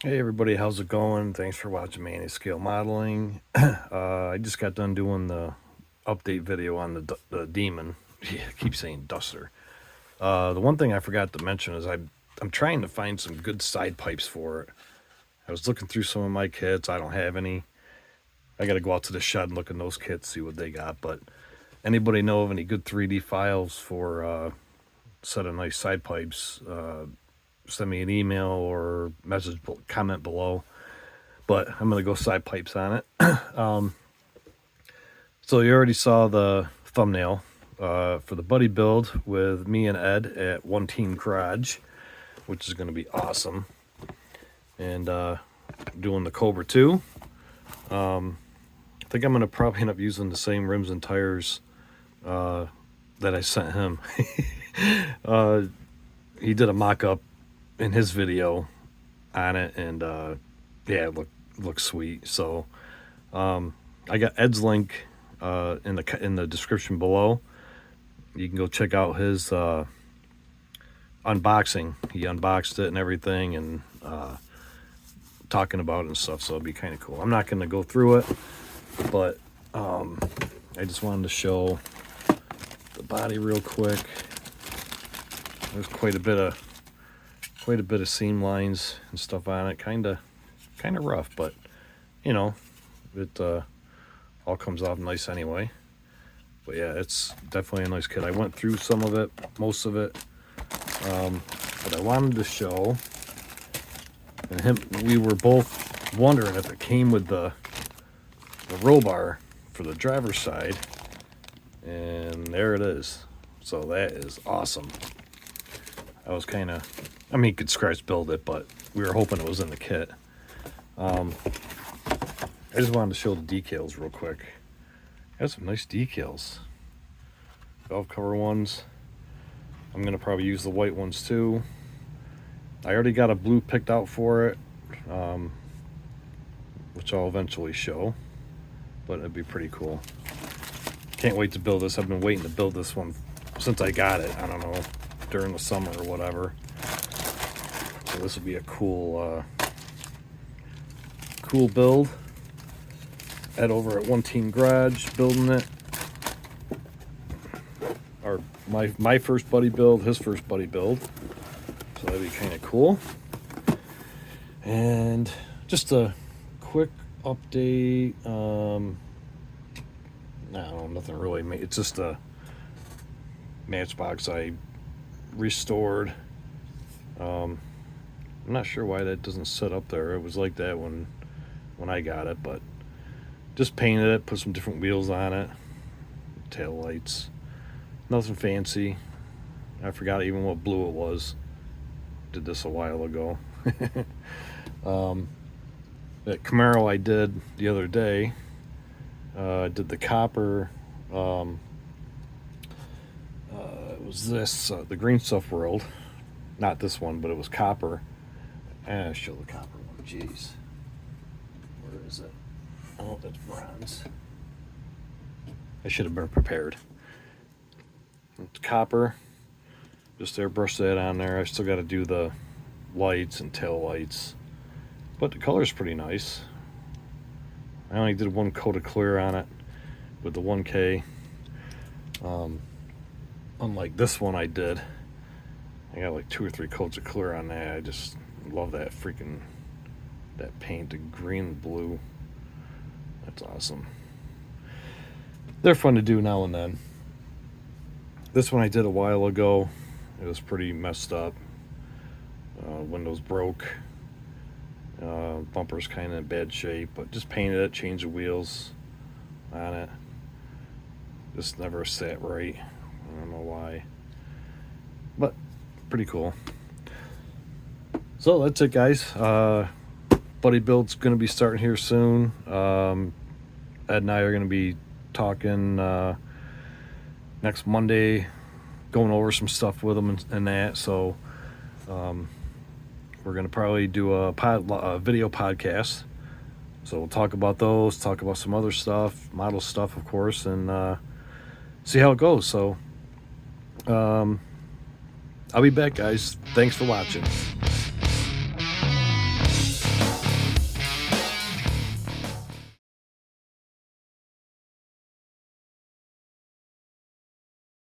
Hey everybody, how's it going? Thanks for watching Manny Scale Modeling. I just got done doing the update video on the Demon. Yeah, I keep saying Duster. The one thing I forgot to mention is I'm trying to find some good side pipes for it. I was looking through some of my kits. I don't have any. I got to go out to the shed and look in those kits, see what they got. But anybody know of any good 3D files for a set of nice side pipes? Send me an email or comment below. But I'm going to go side pipes on it. So you already saw the thumbnail for the buddy build with me and Ed at One Team Garage, which is going to be awesome. And doing the Cobra 2. I think I'm going to probably end up using the same rims and tires that I sent him. He did a mock-up in his video on it, and yeah, it looks sweet. So I got Ed's link in the description below. You can go check out his unboxing. He unboxed it and everything, and talking about it and stuff, so it'll be kind of cool. I'm not going to go through it, but I just wanted to show the body real quick. There's quite a bit of seam lines and stuff on it. Kind of rough, but you know, it all comes off nice anyway. But yeah, it's definitely a nice kit. I went through some of it, most of it, but I wanted to show. And we were both wondering if it came with the roll bar for the driver's side, and there it is. So that is awesome. I was kind of, I mean, you could scratch build it, but we were hoping it was in the kit. I just wanted to show the decals real quick. Got some nice decals. Valve cover ones. I'm going to probably use the white ones too. I already got a blue picked out for it, which I'll eventually show, but it'd be pretty cool. Can't wait to build this. I've been waiting to build this one since I got it. I don't know, during the summer or whatever. So this will be a cool build. Ed over at One Team Garage building it. Or my first buddy build, his first buddy build. So that'd be kind of cool. And just a quick update. I don't know, nothing really. It's just a Matchbox I restored. I'm not sure why that doesn't sit up there. It was like that when I got it, but just painted it, put some different wheels on it, tail lights, nothing fancy. I forgot even what blue it was. Did this a while ago. That Camaro I did the other day, I did the copper. It was this the Green Stuff World, not this one, but it was copper. I'll show the copper one. Jeez, where is it? Oh, that's bronze. I should have been prepared. It's copper. Just airbrush that on there. I still got to do the lights and tail lights, but the color's pretty nice. I only did one coat of clear on it with the 1K. Unlike this one I did, I got like 2 or 3 coats of clear on that. I just love that that paint, the green and blue. That's awesome. They're fun to do now and then. This one I did a while ago. It was pretty messed up. Windows broke. Bumper's kind of in bad shape, but just painted it, changed the wheels on it. Just never sat right. I don't know why, but pretty cool. So that's it, guys. Buddy build's gonna be starting here soon. Ed and I are gonna be talking next Monday, going over some stuff with him and that. So we're gonna probably do a video podcast. So we'll talk about those, talk about some other stuff, model stuff, of course, and see how it goes. So I'll be back, guys. Thanks for watching.